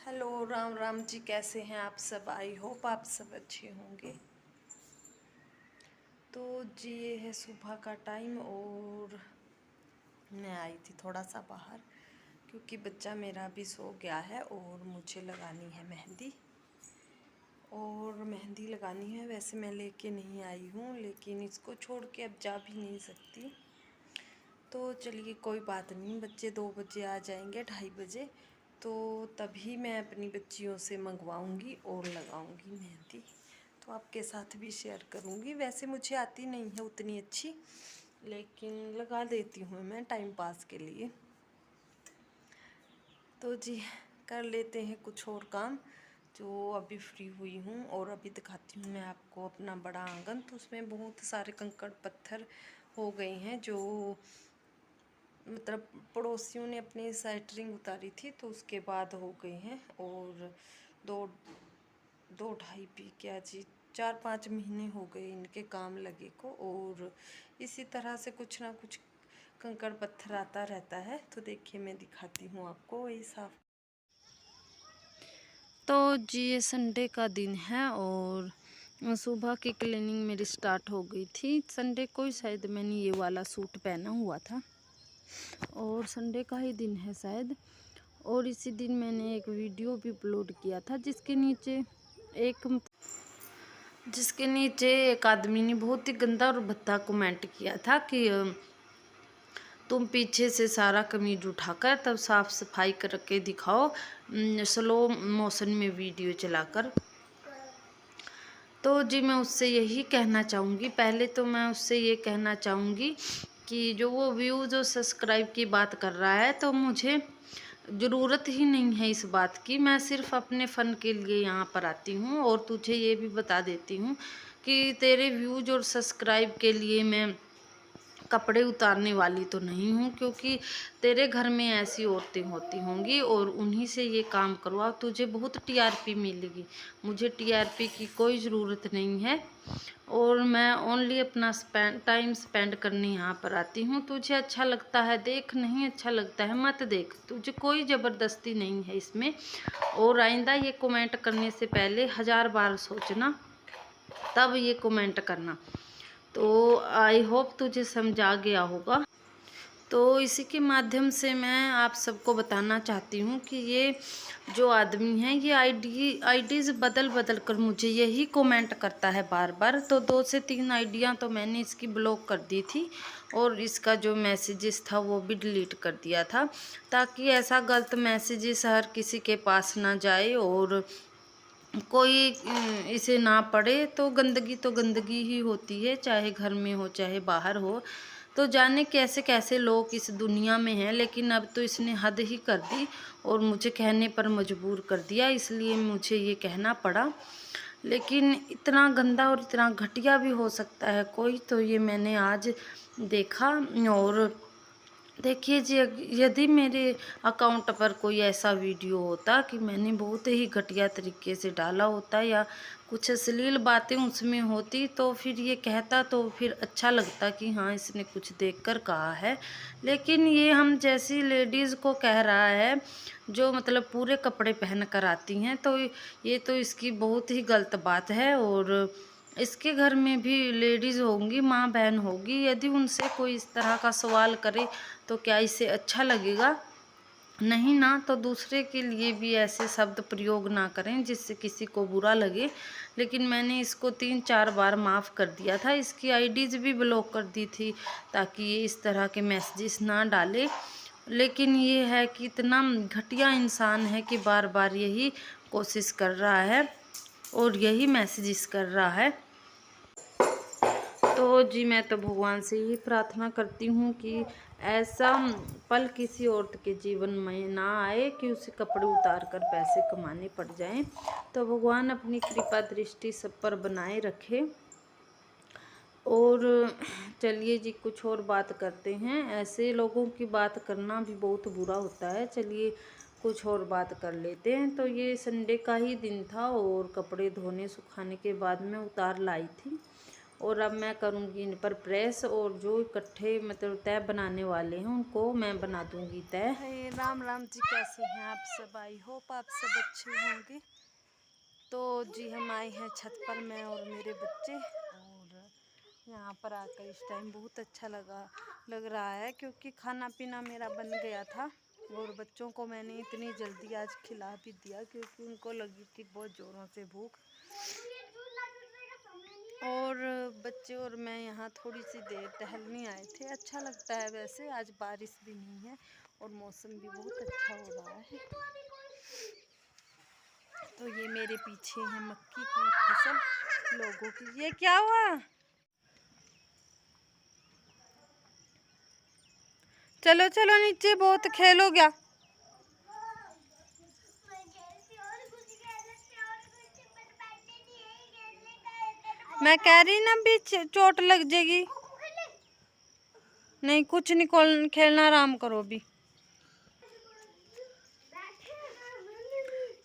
Hello Ram Ram ji, कैसे हैं आप सब। आई होप आप सब अच्छे होंगे। तो जी ये है सुबह का टाइम और मैं आई थी थोड़ा सा बाहर क्योंकि बच्चा मेरा भी सो गया है और मुझे लगानी है मेहंदी। और मेहंदी लगानी है, वैसे मैं लेके नहीं आई हूँ लेकिन इसको छोड़ के अब जा भी नहीं सकती। तो चलिए कोई बात नहीं, बच्चे 2 बजे आ जाएंगे, 2:30 बजे, तो तभी मैं अपनी बच्चियों से मंगवाऊंगी और लगाऊंगी मेहंदी। तो आपके साथ भी शेयर करूंगी। वैसे मुझे आती नहीं है उतनी अच्छी, लेकिन लगा देती हूँ मैं टाइम पास के लिए। तो जी कर लेते हैं कुछ और काम। जो अभी फ्री हुई हूँ और अभी दिखाती हूँ मैं आपको अपना बड़ा आंगन। तो उसमें बहुत सारे कंकड़ पत्थर हो गए हैं, जो मतलब पड़ोसियों ने अपनी सेटरिंग उतारी थी तो उसके बाद हो गए हैं। और दो 2-2.5 भी क्या जी 4-5 महीने हो गए इनके काम लगे को। और इसी तरह से कुछ ना कुछ कंकड़ पत्थर आता रहता है। तो देखिए मैं दिखाती हूँ आपको ये साफ। तो जी ये संडे का दिन है और सुबह की क्लीनिंग मेरी स्टार्ट हो गई थी। संडे को ही शायद मैंने ये वाला सूट पहना हुआ था और संडे का ही दिन है शायद। और इसी दिन मैंने एक वीडियो भी अपलोड किया था जिसके नीचे एक आदमी ने बहुत ही गंदा और भद्दा कमेंट किया था कि तुम पीछे से सारा कमीज उठाकर तब साफ सफाई करके दिखाओ, स्लो मोशन में वीडियो चलाकर। तो जी मैं उससे यही कहना चाहूँगी, पहले तो मैं उससे ये कहना चाहूँगी कि जो वो व्यूज़ और सब्सक्राइब की बात कर रहा है तो मुझे ज़रूरत ही नहीं है इस बात की। मैं सिर्फ अपने फ़न के लिए यहाँ पर आती हूँ और तुझे ये भी बता देती हूँ कि तेरे व्यूज़ और सब्सक्राइब के लिए मैं कपड़े उतारने वाली तो नहीं हूँ, क्योंकि तेरे घर में ऐसी औरतें होती होंगी और उन्हीं से ये काम करवाओ, तुझे बहुत टीआरपी मिलेगी। मुझे टीआरपी की कोई ज़रूरत नहीं है और मैं ओनली अपना टाइम स्पेंड करने यहाँ पर आती हूँ। तुझे अच्छा लगता है देख, नहीं अच्छा लगता है मत देख, तुझे कोई ज़बरदस्ती नहीं है इसमें। और आइंदा ये कमेंट करने से पहले 1000 बार सोचना तब ये कमेंट करना। तो आई होप तुझे समझ आ गया होगा। तो इसी के माध्यम से मैं आप सबको बताना चाहती हूँ कि ये जो आदमी है ये आईडीज़ बदल बदल कर मुझे यही कमेंट करता है बार बार। तो 2 से 3 आईडियाँ तो मैंने इसकी ब्लॉक कर दी थी और इसका जो मैसेजेस था वो भी डिलीट कर दिया था, ताकि ऐसा गलत मैसेजेस हर किसी के पास ना जाए और कोई इसे ना पढ़े। तो गंदगी ही होती है, चाहे घर में हो चाहे बाहर हो। तो जाने कैसे कैसे लोग इस दुनिया में हैं, लेकिन अब तो इसने हद ही कर दी और मुझे कहने पर मजबूर कर दिया, इसलिए मुझे ये कहना पड़ा। लेकिन इतना गंदा और इतना घटिया भी हो सकता है कोई, तो ये मैंने आज देखा। और देखिए जी, यदि मेरे अकाउंट पर कोई ऐसा वीडियो होता कि मैंने बहुत ही घटिया तरीके से डाला होता या कुछ अश्लील बातें उसमें होती, तो फिर ये कहता तो फिर अच्छा लगता कि हाँ इसने कुछ देखकर कहा है। लेकिन ये हम जैसी लेडीज़ को कह रहा है जो मतलब पूरे कपड़े पहन कर आती हैं, तो ये तो इसकी बहुत ही गलत बात है। और इसके घर में भी लेडीज़ होंगी, माँ बहन होगी, यदि उनसे कोई इस तरह का सवाल करे तो क्या इसे अच्छा लगेगा? नहीं ना। तो दूसरे के लिए भी ऐसे शब्द प्रयोग ना करें जिससे किसी को बुरा लगे। लेकिन मैंने इसको 3-4 बार माफ़ कर दिया था, इसकी आईडीज़ भी ब्लॉक कर दी थी ताकि ये इस तरह के मैसेजेस ना डाले। लेकिन ये है कि इतना घटिया इंसान है कि बार बार यही कोशिश कर रहा है और यही मैसेजेस कर रहा है। तो जी मैं तो भगवान से यही प्रार्थना करती हूँ कि ऐसा पल किसी औरत के जीवन में ना आए कि उसे कपड़े उतार कर पैसे कमाने पड़ जाएं। तो भगवान अपनी कृपा दृष्टि सब पर बनाए रखे। और चलिए जी कुछ और बात करते हैं। ऐसे लोगों की बात करना भी बहुत बुरा होता है। चलिए कुछ और बात कर लेते हैं। तो ये संडे का ही दिन था और कपड़े धोने सुखाने के बाद मैं उतार लाई थी और अब मैं करूँगी इन पर प्रेस, और जो इकट्ठे मतलब तय बनाने वाले हैं उनको मैं बना दूँगी तय। राम राम जी, कैसे हैं आप सब? आई होप आप सब अच्छे होंगे। तो जी हम आए हैं छत पर, मैं और मेरे बच्चे, और यहाँ पर आकर इस टाइम बहुत अच्छा लग रहा है, क्योंकि खाना पीना मेरा बन गया था और बच्चों को मैंने इतनी जल्दी आज खिला भी दिया क्योंकि उनको लगी थी बहुत ज़ोरों से भूख। और बच्चे और मैं यहाँ थोड़ी सी देर टहलने आए थे। अच्छा लगता है, वैसे आज बारिश भी नहीं है और मौसम भी बहुत अच्छा हो रहा है। तो ये मेरे पीछे है मक्की की फसल लोगों की। ये क्या हुआ? चलो चलो नीचे, बहुत खेलो गया। मैं कह रही ना भी चोट लग जाएगी। नहीं कुछ नहीं, खेलना आराम करो भी।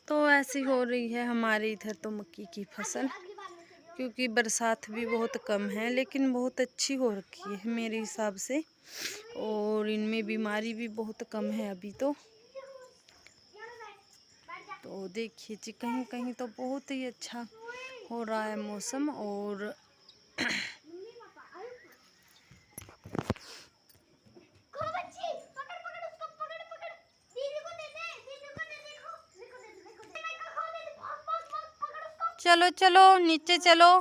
तो ऐसी हो रही है हमारे इधर तो मक्की की फसल, क्योंकि बरसात भी बहुत कम है, लेकिन बहुत अच्छी हो रखी है मेरे हिसाब से, और इनमें बीमारी भी बहुत कम है अभी तो देखिए जी कहीं कहीं तो बहुत ही अच्छा हो रहा है मौसम। और चलो चलो नीचे चलो।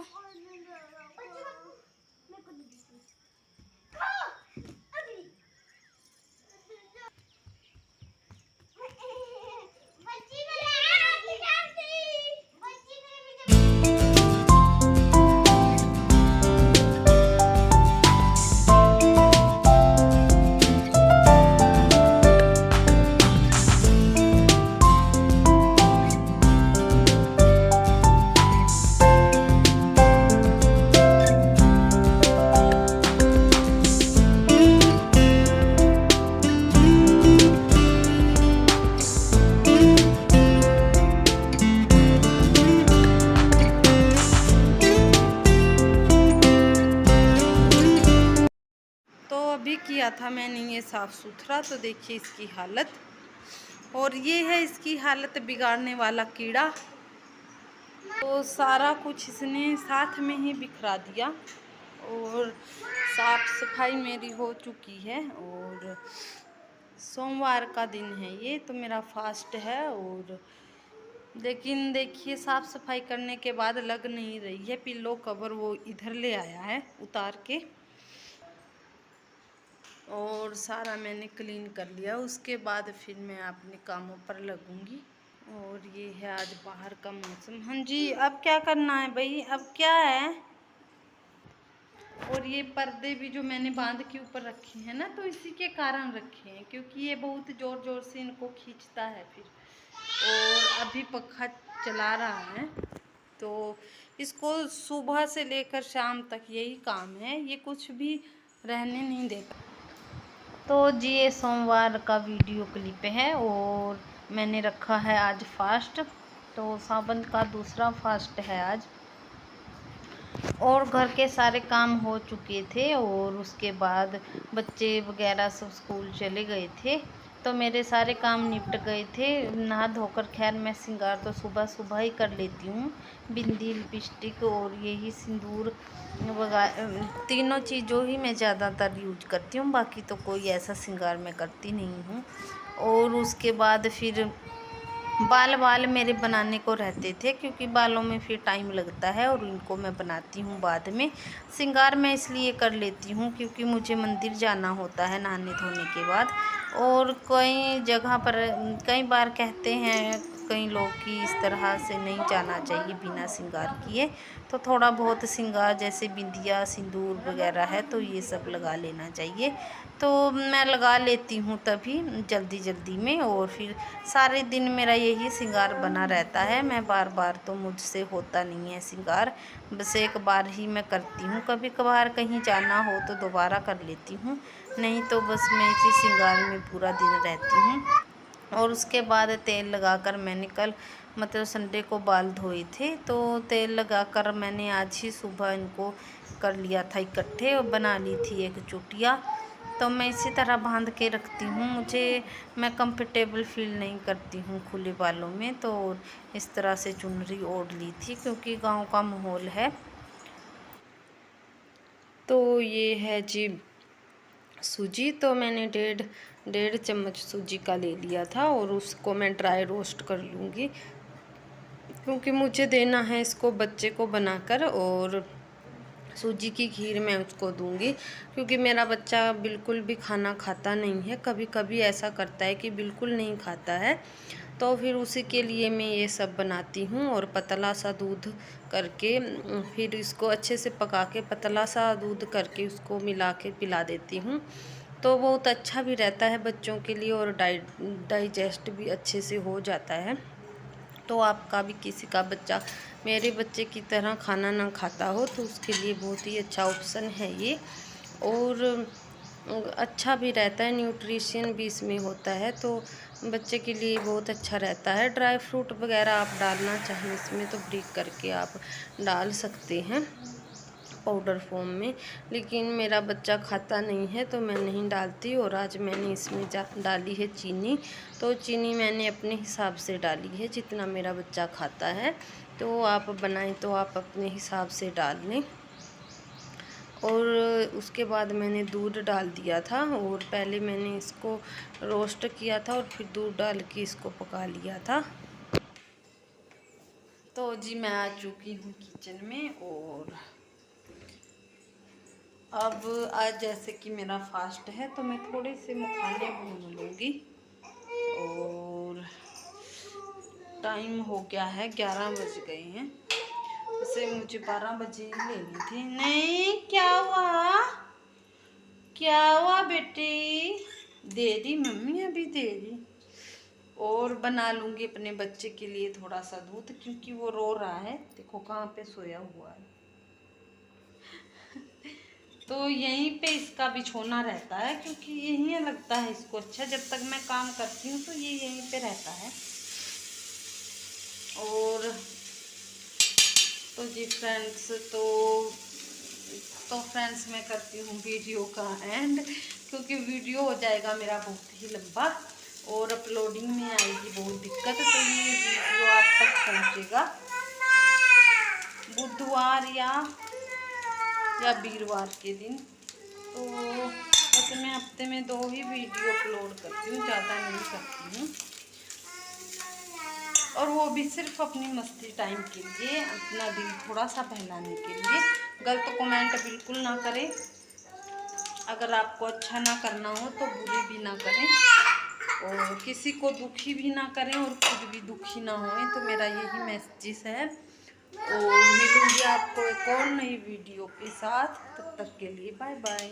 अभी किया था मैंने ये साफ़ सुथरा, तो देखिए इसकी हालत, और ये है इसकी हालत बिगाड़ने वाला कीड़ा। तो सारा कुछ इसने साथ में ही बिखरा दिया, और साफ सफाई मेरी हो चुकी है, और सोमवार का दिन है ये, तो मेरा फास्ट है। और लेकिन देखिए साफ़ सफाई करने के बाद लग नहीं रही है, पिल्लो कवर वो इधर ले आया है उतार के, और सारा मैंने क्लीन कर लिया। उसके बाद फिर मैं अपने कामों पर लगूंगी। और ये है आज बाहर का मौसम। हाँ जी, अब क्या करना है भाई, अब क्या है? और ये पर्दे भी जो मैंने बांध के ऊपर रखे हैं ना, तो इसी के कारण रखे हैं, क्योंकि ये बहुत ज़ोर ज़ोर से इनको खींचता है फिर। और अभी पंखा चला रहा है, तो इसको सुबह से लेकर शाम तक यही काम है, ये कुछ भी रहने नहीं देता। तो जी ये सोमवार का वीडियो क्लिप है, और मैंने रखा है आज फास्ट, तो सावन का दूसरा फास्ट है आज। और घर के सारे काम हो चुके थे, और उसके बाद बच्चे वगैरह सब स्कूल चले गए थे, तो मेरे सारे काम निपट गए थे। नहा धोकर खैर मैं श्रृंगार तो सुबह सुबह ही कर लेती हूँ, बिंदी लिपस्टिक और यही सिंदूर वगैरह, तीनों चीज़ों ही मैं ज़्यादातर यूज करती हूँ, बाकी तो कोई ऐसा श्रृंगार मैं करती नहीं हूँ। और उसके बाद फिर बाल मेरे बनाने को रहते थे, क्योंकि बालों में फिर टाइम लगता है, और इनको मैं बनाती हूँ बाद में। श्रृंगार मैं इसलिए कर लेती हूँ क्योंकि मुझे मंदिर जाना होता है नहाने धोने के बाद, और कई जगह पर कई बार कहते हैं कई लोग कि इस तरह से नहीं जाना चाहिए बिना श्रृंगार किए, तो थोड़ा बहुत श्रृंगार जैसे बिंदिया सिंदूर वगैरह है तो ये सब लगा लेना चाहिए। तो मैं लगा लेती हूँ तभी जल्दी जल्दी में, और फिर सारे दिन मेरा यही श्रृंगार बना रहता है। मैं बार बार तो मुझसे होता नहीं है श्रृंगार, बस एक बार ही मैं करती हूँ। कभी कभार कहीं जाना हो तो दोबारा कर लेती हूँ, नहीं तो बस मैं इसी श्रृंगार में पूरा दिन रहती हूँ। और उसके बाद तेल लगाकर मैंने कल मतलब संडे को बाल धोए थे, तो तेल लगाकर मैंने आज ही सुबह इनको कर लिया था इकट्ठे और बना ली थी एक चुटिया। तो मैं इसी तरह बांध के रखती हूँ। मैं कंफर्टेबल फील नहीं करती हूँ खुले बालों में, तो इस तरह से चुनरी ओढ़ ली थी क्योंकि गांव का माहौल है। तो ये है जी सूजी। तो मैंने डेढ़ चम्मच सूजी का ले लिया था और उसको मैं ड्राई रोस्ट कर लूँगी क्योंकि मुझे देना है इसको बच्चे को बनाकर। और सूजी की खीर मैं उसको दूंगी क्योंकि मेरा बच्चा बिल्कुल भी खाना खाता नहीं है। कभी कभी ऐसा करता है कि बिल्कुल नहीं खाता है, तो फिर उसी के लिए मैं ये सब बनाती हूँ। और पतला सा दूध करके फिर इसको अच्छे से पका के पतला सा दूध करके उसको मिला के पिला देती हूँ, तो बहुत अच्छा भी रहता है बच्चों के लिए और डाइजेस्ट भी अच्छे से हो जाता है। तो आपका भी किसी का बच्चा मेरे बच्चे की तरह खाना ना खाता हो तो उसके लिए बहुत ही अच्छा ऑप्शन है ये। और अच्छा भी रहता है, न्यूट्रिशन भी इसमें होता है, तो बच्चे के लिए बहुत अच्छा रहता है। ड्राई फ्रूट वगैरह आप डालना चाहें इसमें तो ब्रेक करके आप डाल सकते हैं पाउडर फॉर्म में, लेकिन मेरा बच्चा खाता नहीं है तो मैं नहीं डालती। और आज मैंने इसमें डाली है चीनी, तो चीनी मैंने अपने हिसाब से डाली है जितना मेरा बच्चा खाता है। तो आप बनाएं तो आप अपने हिसाब से डाल लें। और उसके बाद मैंने दूध डाल दिया था और पहले मैंने इसको रोस्ट किया था और फिर दूध डाल के इसको पका लिया था। तो जी मैं आ चुकी हूँ किचन में और अब आज जैसे कि मेरा फास्ट है तो मैं थोड़े से मखाने भून लूँगी। और टाइम हो गया है 11 बज गए हैं, वैसे मुझे 12 बजे ही लेनी थी। नहीं क्या हुआ बेटी? दे दी मम्मी, अभी दे दी। और बना लूँगी अपने बच्चे के लिए थोड़ा सा दूध क्योंकि वो रो रहा है, देखो कहाँ पे सोया हुआ है। तो यहीं पे इसका बिछोना रहता है क्योंकि यहीं लगता है इसको अच्छा। जब तक मैं काम करती हूँ तो ये यहीं पे रहता है। और तो जी फ्रेंड्स, तो फ्रेंड्स मैं करती हूँ वीडियो का एंड क्योंकि वीडियो हो जाएगा मेरा बहुत ही लंबा और अपलोडिंग में आएगी बहुत दिक्कत। तो ये वीडियो आप तक पहुँचेगा बुधवार या वीरवार के दिन। तो वैसे मैं हफ्ते में 2 ही वीडियो अपलोड करती हूँ, ज़्यादा नहीं करती हूँ। और वो भी सिर्फ अपनी मस्ती टाइम के लिए, अपना दिल थोड़ा सा बहलाने के लिए। गलत कमेंट बिल्कुल ना करें, अगर आपको अच्छा ना करना हो तो बुरी भी ना करें और किसी को दुखी भी ना करें और खुद भी दुखी ना होएं। तो मेरा यही मैसेज है। और मिलूंगी आपको एक और नई वीडियो के साथ, तब तक के लिए बाय बाय।